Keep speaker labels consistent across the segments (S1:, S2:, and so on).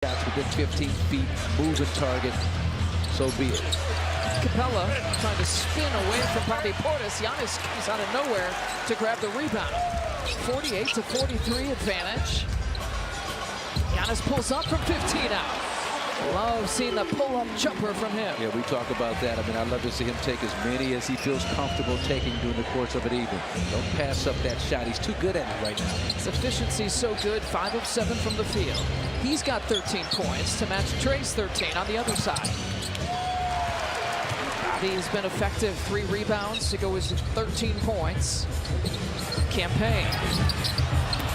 S1: Shots within 15 feet, moving target, so be it.
S2: Capella trying to spin away from Bobby Portis. Giannis comes out of nowhere to grab the rebound. 48-43 advantage. Giannis pulls up from 15 out. Love seeing the pull-up jumper from him.
S1: Yeah, we talk about that. I mean, I love to see him take as many as he feels comfortable taking during the course of an evening. Don't pass up that shot. He's too good at it right now.
S2: His efficiency is so good, 5 of 7 from the field. He's got 13 points to match Trey's 13 on the other side. Bobby's been effective, 3 rebounds to go his 13 points. Campaign.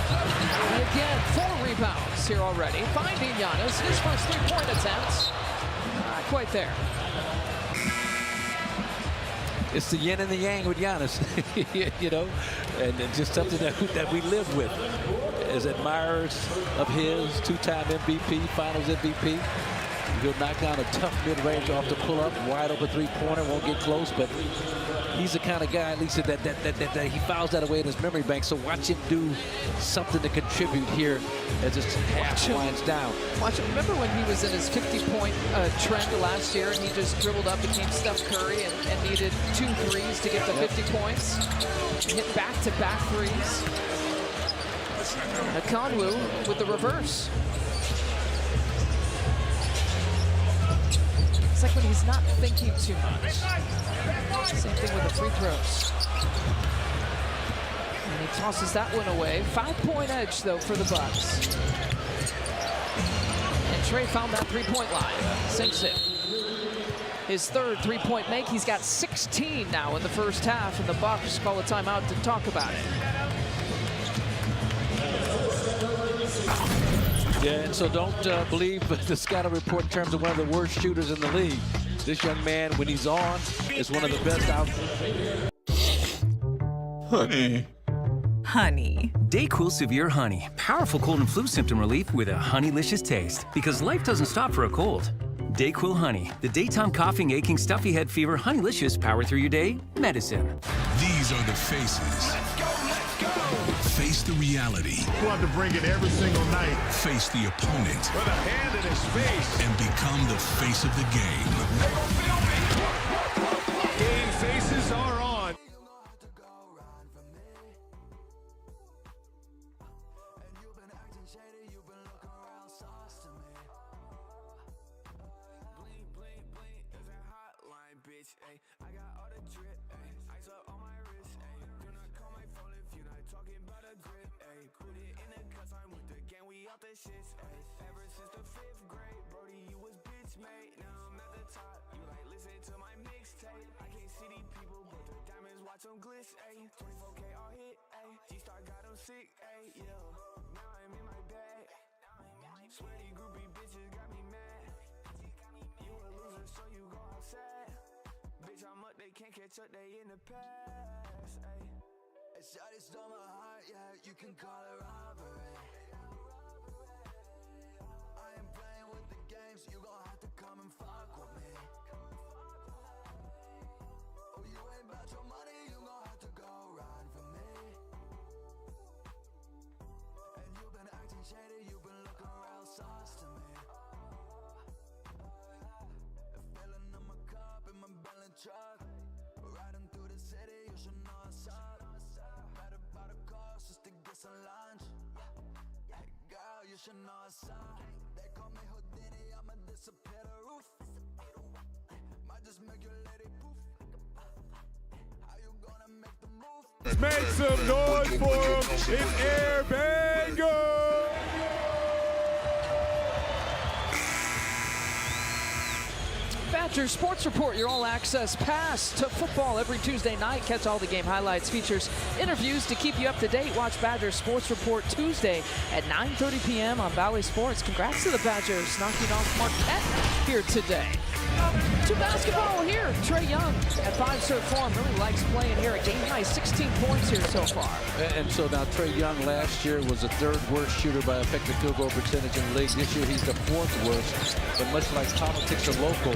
S2: Bobby again, 4 rebounds here already. Finding Giannis, his first 3-point attempts. Not quite there.
S1: It's the yin and the yang with Giannis, you know, and just something that we live with. As admirers of his, 2-time MVP, Finals MVP. He'll knock down a tough mid-range off the pull-up, wide open 3-pointer, won't get close, but he's the kind of guy, at least, that he files that away in his memory bank. So watch him do something to contribute here as this half winds down.
S2: Watch him. Remember when he was in his 50-point trend last year and he just dribbled up, became Steph Curry, and needed 2 threes to get to 50 points? Hit back-to-back threes. Conwu with the reverse. It's like when he's not thinking too much. Same thing with the free throws. And he tosses that one away. 5-point edge, though, for the Bucks. And Trey found that 3-point line. Sinks it. His third 3-point make. He's got 16 now in the first half, and the Bucks call a timeout to talk about it.
S1: Yeah, and so don't believe the scouting report in terms of one of the worst shooters in the league. This young man, when he's on, is one of the best out.
S3: Honey.
S4: Honey. DayQuil Severe Honey. Powerful cold and flu symptom relief with a honeylicious taste. Because life doesn't stop for a cold. DayQuil Honey. The daytime coughing, aching, stuffy head fever, honeylicious, power through your day medicine.
S3: These are the faces. Face the reality.
S5: We'll have to bring it every single night.
S3: Face the opponent.
S5: With a hand in his face.
S3: And become the face of the game.
S5: Game faces are on.
S6: Ever since the 5th grade, Brody, you was bitch made. Now I'm at the top. You like listen to my mixtape. I can't see these people, but the diamonds watch them glitz. 24K all hit. G-Star got them sick. Yeah. Now I'm in my bag. Swear these groupie bitches got me mad. You a loser, so you go outside. Bitch, I'm up, they can't catch up, they in the past. Hey, shawty stole my heart, yeah, you can call it robbery. You gon' have to come and fuck with me. Oh, you ain't about your money, you gon' have to go run for me. And you've been acting shady, you've been looking real sauce to me. Filling up my cup in my Bentley truck. Riding through the city, you should know what's up. Better buy the cost just to get some lunch. Hey girl, you should know what's up. They call me Houdini, I'ma disappear the roof. Might just make your lady poof. How you gonna make the move?
S5: Let's make some noise for him in Air Bango.
S2: Badger Sports Report, your all-access pass to football every Tuesday night. Catch all the game highlights, features, interviews to keep you up to date. Watch Badger Sports Report Tuesday at 9:30 p.m. on Valley Sports. Congrats to the Badgers knocking off Marquette here today. To basketball here, Trae Young at 5-serve form really likes playing here. A game-high 16 points here so far.
S1: And so now Trae Young last year was the 3rd worst shooter by effective field goal percentage in the league. This year he's the 4th worst. But much like politics are local,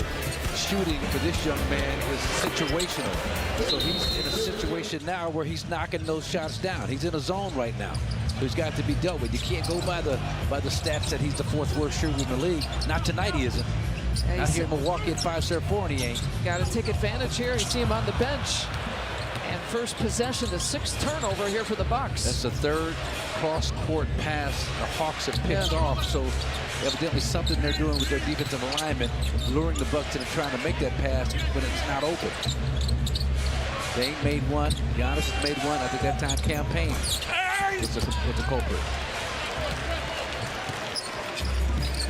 S1: shooting for this young man is situational. So he's in a situation now where he's knocking those shots down. He's in a zone right now. So he's got to be dealt with. You can't go by the stats that he's the 4th worst shooter in the league. Not tonight he isn't.
S2: Yeah,
S1: Out here in Milwaukee at 5-serve 4 and he ain't.
S2: Got to take advantage here. You see him on the bench. And first possession, the 6th turnover here for the Bucks.
S1: That's the 3rd cross-court pass the Hawks have picked off. So evidently something they're doing with their defensive alignment, luring the Bucks into trying to make that pass when it's not open. They ain't made one. Giannis has made one. I think that time campaign. It's a culprit.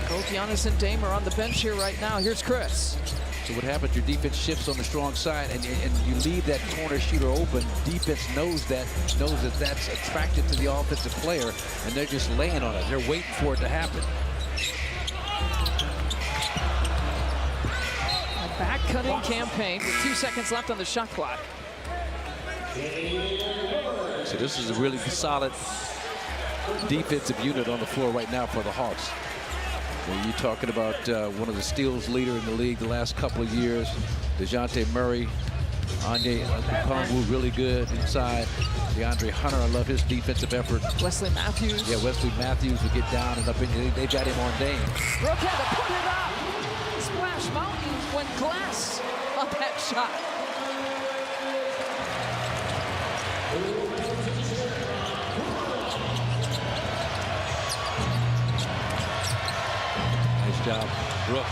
S2: Both Giannis and Dame are on the bench here right now. Here's Chris.
S1: So what happens, your defense shifts on the strong side and you leave that corner shooter open. Defense knows that that's attractive to the offensive player, and they're just laying on it. They're waiting for it to happen.
S2: A back-cutting campaign with 2 seconds left on the shot clock.
S1: So this is a really solid defensive unit on the floor right now for the Hawks. When you're talking about one of the steals leader in the league the last couple of years, DeJounte Murray, Onyeka Okongwu really good inside. DeAndre Hunter, I love his defensive effort.
S2: Wesley Matthews.
S1: Yeah, Wesley Matthews would get down and up in. They got him on Dame.
S2: Brooke had to put it up. Splash Mountain went glass on that shot.
S1: Nice job, Brooke.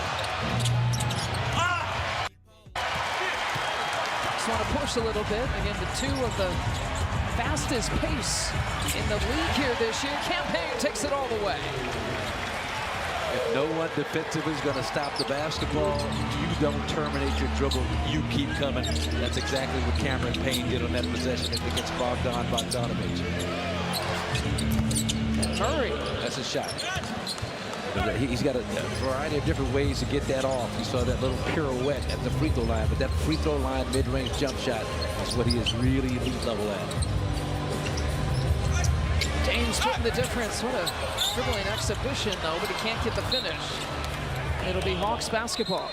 S2: Just want to push a little bit. Again, the 2 of the fastest pace in the league here this year. Campaign takes it all the way.
S1: If no one defensively is going to stop the basketball, you don't terminate your dribble. You keep coming. That's exactly what Cameron Payne did on that possession against Bogdanovich.
S2: Murray.
S1: That's a shot. He's got a variety of different ways to get that off. You saw that little pirouette at the free throw line, but that free throw line mid-range jump shot is what he is really elite level at.
S2: Dame's putting the difference. What a dribbling exhibition, though, but he can't get the finish. It'll be Hawks basketball.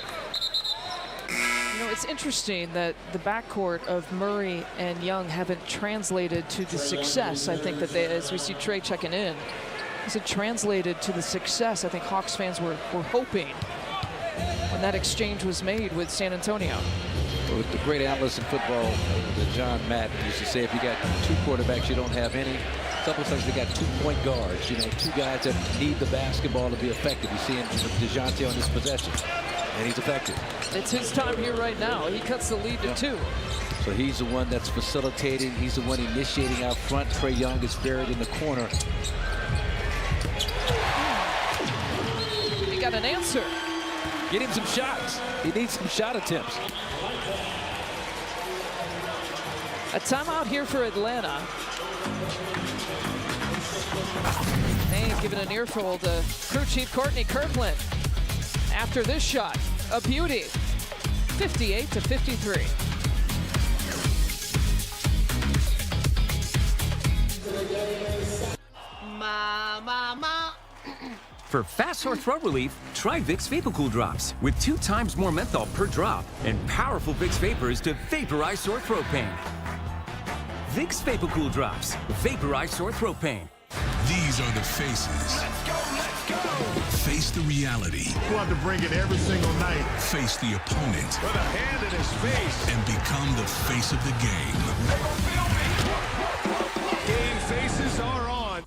S2: You know, it's interesting that the backcourt of Murray and Young haven't translated to the success, I think, that they, as we see Trae checking in, has it translated to the success I think Hawks fans were hoping when that exchange was made with San Antonio.
S1: Well, the great analyst in football, John Matt, used to say if you got 2 quarterbacks, you don't have any. It's almost like they got 2 point guards, you know, 2 guys that need the basketball to be effective. You see him, DeJounte on this possession, and he's effective.
S2: It's his time here right now. He cuts the lead to 2.
S1: So he's the one that's facilitating. He's the one initiating out front. Trae Young is buried in the corner.
S2: He got an answer.
S1: Get him some shots. He needs some shot attempts.
S2: A timeout here for Atlanta. They've given an earful to crew chief Courtney Kirkland. After this shot, a beauty, 58-53.
S4: For fast sore throat relief, try Vicks VapoCool Drops with 2 times more menthol per drop and powerful Vicks vapors to vaporize sore throat pain. Vicks VapoCool Drops, vaporize sore throat pain.
S3: These are the faces.
S6: Let's go.
S3: Face the reality.
S5: We'll have to bring it every single night.
S3: Face the opponent.
S5: With a hand in his face.
S3: And become the face of the game.
S5: Game faces are on.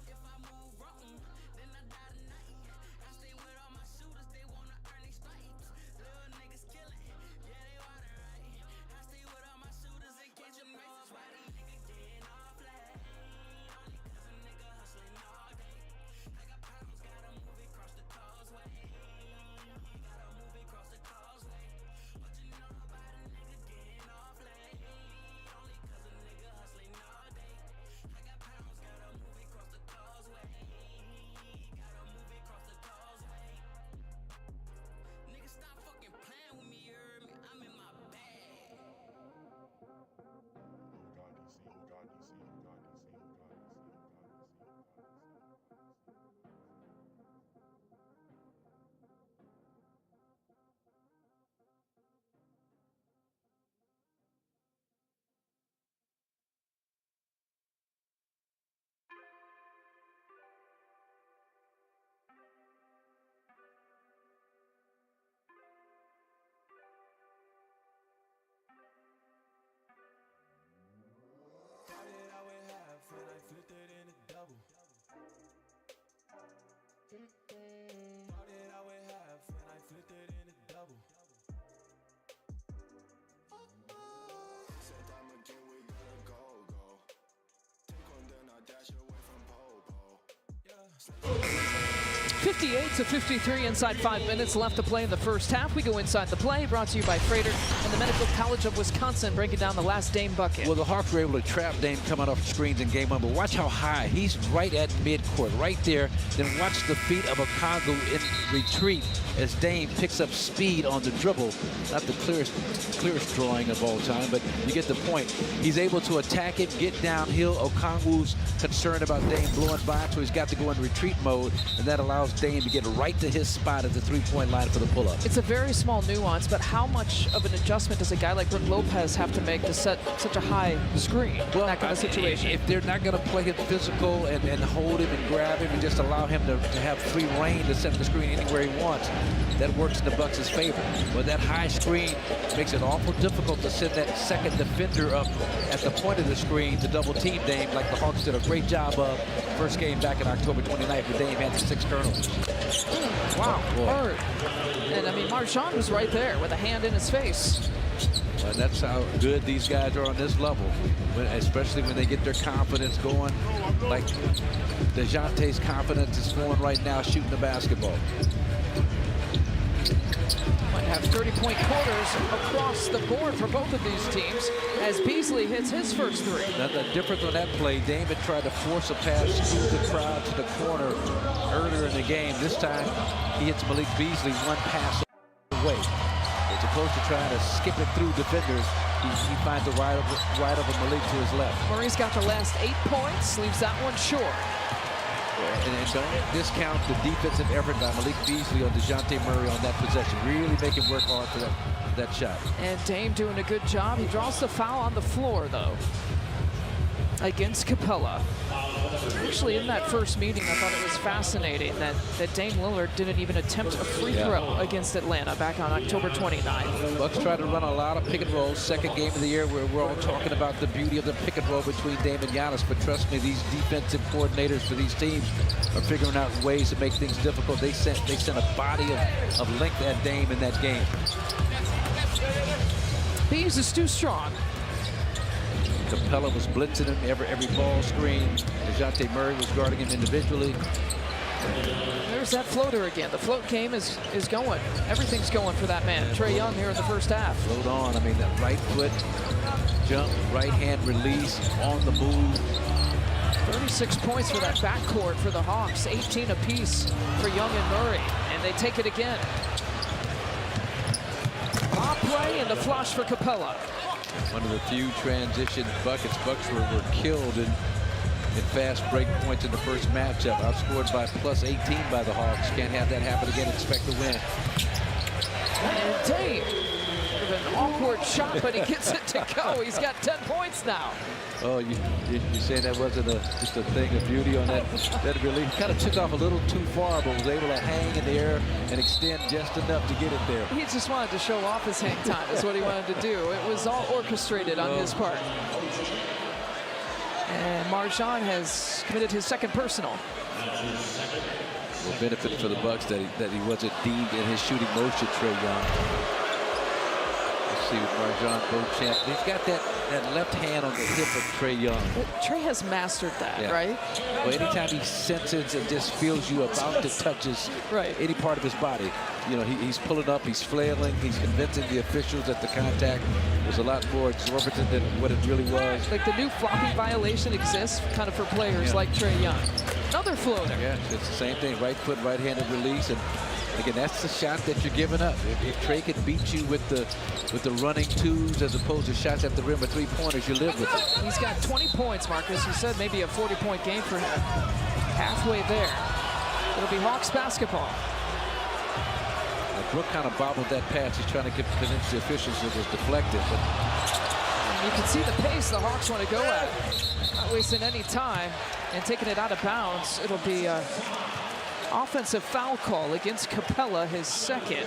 S2: 58-53 inside 5 minutes left to play in the first half. We go inside the play, brought to you by Freighter and the Medical College of Wisconsin, breaking down the last Dame bucket.
S1: Well, the Hawks were able to trap Dame coming off screens in game one, but watch how high. He's right at midcourt, right there. Then watch the feet of Okongwu in retreat as Dame picks up speed on the dribble. Not the clearest drawing of all time, but you get the point. He's able to attack it, get downhill. Okongwu's concerned about Dame blowing by, so he's got to go in retreat mode, and that allows Dame to get right to his spot at the three-point line for the pull-up.
S2: It's a very small nuance, but how much of an adjustment does a guy like Brook Lopez have to make to set such a high screen in that kind of situation?
S1: If they're not going to play him physical and hold him and grab him and just allow him to have free reign to set the screen anywhere he wants, that works in the Bucks' favor. But that high screen makes it awful difficult to send that second defender up at the point of the screen to double team Dame, like the Hawks did a great job of first game back in October 29th where Dame had the 6 turnovers.
S2: Wow,
S1: boy.
S2: hard. And I mean, Marchand was right there with a hand in his face.
S1: And that's how good these guys are on this level, especially when they get their confidence going. Like DeJounte's confidence is flowing right now shooting the basketball.
S2: Might have 30-point quarters across the board for both of these teams as Beasley hits his first 3.
S1: Now, the difference on that play, Dame had tried to force a pass through the crowd to the corner earlier in the game. This time, he hits Malik Beasley one pass away. As opposed to trying to skip it through defenders, he finds a wide over Malik to his left.
S2: Murray's got the last 8 points, leaves that one short.
S1: And don't discount the defensive effort by Malik Beasley on DeJounte Murray on that possession. Really make him work hard for that shot.
S2: And Dame doing a good job. He draws the foul on the floor, though, against Capella. Actually, in that first meeting, I thought it was fascinating that Dame Lillard didn't even attempt a free throw against Atlanta back on October 29th.
S1: Bucks tried to run a lot of pick and rolls. Second game of the year where we're all talking about the beauty of the pick and roll between Dame and Giannis. But trust me, these defensive coordinators for these teams are figuring out ways to make things difficult. They sent a body of length at Dame in that game.
S2: Bees is too strong.
S1: Capella was blitzing him every ball screen. DeJounte Murray was guarding him individually.
S2: There's that floater again. The float game is going. Everything's going for that man. Trae Young here in the first half.
S1: Float on. I mean, that right foot jump, right hand release, on the move.
S2: 36 points for that backcourt for the Hawks. 18 apiece for Young and Murray. And they take it again. Lob play and the flush for Capella.
S1: One of the few transition buckets. Bucks were killed in fast break points in the first matchup. Outscored by +18 by the Hawks. Can't have that happen again. Expect to win.
S2: And Dame with an awkward shot, but he gets it to go. He's got 10 points now.
S1: Oh, you saying that wasn't just a thing of beauty on that release? Kind of took off a little too far, but was able to hang in the air and extend just enough to get it there.
S2: He just wanted to show off his hang time, is what he wanted to do. It was all orchestrated on his part. And Marchand has committed his second personal.
S1: Well, benefit for the Bucks that he wasn't deemed in his shooting motion, Trae Young. Let's see with Marchand Beauchamp. He's got that left hand on the hip of Trae Young.
S2: But Trae has mastered that, right?
S1: Well, anytime he senses and just feels you about to touch any part of his body, you know, he's pulling up, he's flailing, he's convincing the officials that the contact was a lot more exorbitant than what it really was.
S2: Like the new floppy violation exists kind of for players like Trae Young. Another floater.
S1: Yeah, it's the same thing. Right foot, right-handed release. And again, that's the shot that you're giving up. If Trae can beat you with the running twos as opposed to shots at the rim or three-pointers, you live with it.
S2: He's got 20 points, Marcus. You said maybe a 40-point game for him. Halfway there. It'll be Hawks basketball.
S1: Brook kind of bobbled that pass. He's trying to convince the officials it was deflected. But
S2: you can see the pace the Hawks want to go at. Not wasting any time and taking it out of bounds. It'll be an offensive foul call against Capella, his second.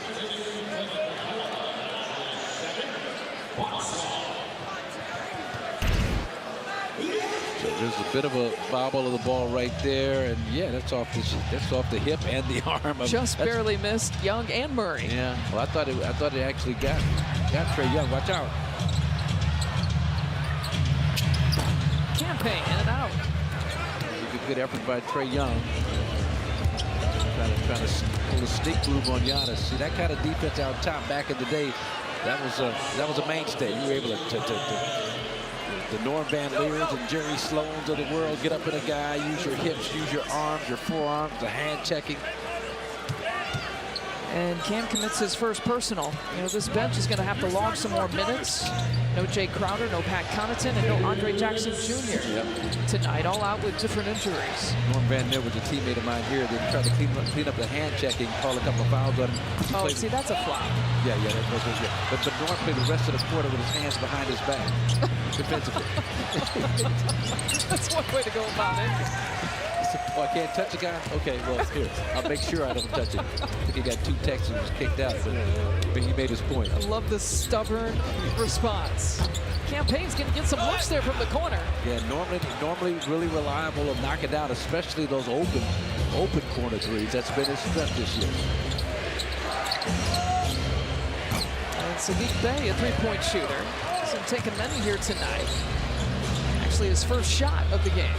S1: So there's a bit of a bobble of the ball right there, and yeah, that's off the hip and the arm.
S2: Just barely missed Young and Murray.
S1: Yeah, well, I thought it actually got Trae Young. Watch out.
S2: Campaign in and out.
S1: Good effort by Trae Young. Trying to pull a sneak move on Giannis. See, that kind of defense out top back in the day, that was a mainstay. You were able to the Norm Van Leers and Jerry Sloans of the world get up in a guy, use your hips, use your arms, your forearms, the hand checking.
S2: And Cam commits his first personal. You know, this bench is going to have to log some more minutes. No Jay Crowder, no Pat Connaughton, and no Andre Jackson Jr. Tonight, all out with different injuries.
S1: Norm Van Leer was a teammate of mine here. They tried to clean up the hand checking, call a couple of fouls on him.
S2: Oh, see, that's a flop.
S1: Yeah, that was yeah. But Norm played the rest of the quarter with his hands behind his back, defensively.
S2: That's one way to go about it.
S1: Oh, I can't touch a guy? Okay, well, here. I'll make sure I don't touch him. I think he got 2 texts and was kicked out, but he made his point.
S2: I love this stubborn response. Campaign's going to get some looks there from the corner.
S1: Yeah, normally really reliable of knocking down, especially those open corner threes. That's been his strength this year.
S2: And Sadiq Bey, a three-point shooter. Hasn't taken many here tonight. Actually, his first shot of the game.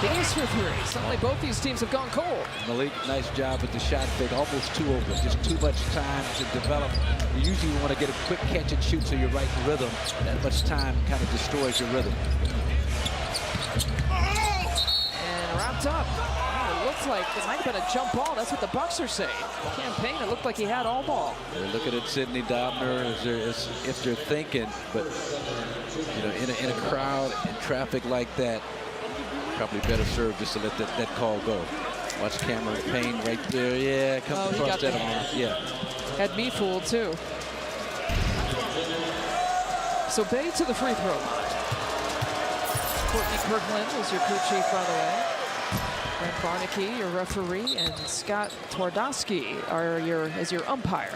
S2: The ace for three. Suddenly both these teams have gone cold.
S1: Malik, nice job with the shot fake. Almost too open. Just too much time to develop. You usually want to get a quick catch and shoot so you're right in rhythm. That much time kind of destroys your rhythm.
S2: And wrapped up. Oh, it looks like it might have been a jump ball. That's what the Bucks are saying. Campaign, it looked like he had all ball.
S1: They're looking at Sidney Dobner if they're thinking, but you know, in a crowd in traffic like that, probably better served just to let that call go. Watch Cameron Payne right there. Yeah, comes across that arm. Yeah.
S2: Had me fooled too. So Bey to the free throw line. Courtney Kirkland is your crew chief, by the way. Brent Barnicky, your referee, and Scott Twardowski is your umpire.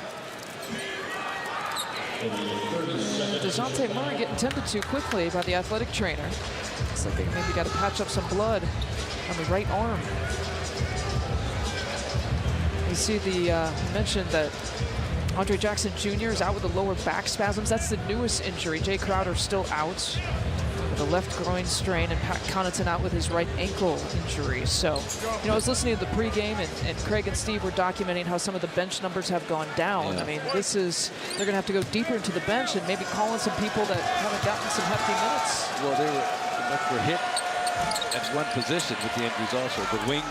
S2: DeJounte Murray getting tended to quickly by the athletic trainer. Looks like they maybe got to patch up some blood on the right arm. You see mentioned that Andre Jackson Jr. is out with the lower back spasms. That's the newest injury. Jay Crowder still out with a left groin strain, and Pat Connaughton out with his right ankle injury. So, you know, I was listening to the pregame, and Craig and Steve were documenting how some of the bench numbers have gone down. I mean, they're going to have to go deeper into the bench and maybe call in some people that haven't gotten some hefty minutes.
S1: Well, they were hit at one position with the injuries also. The wing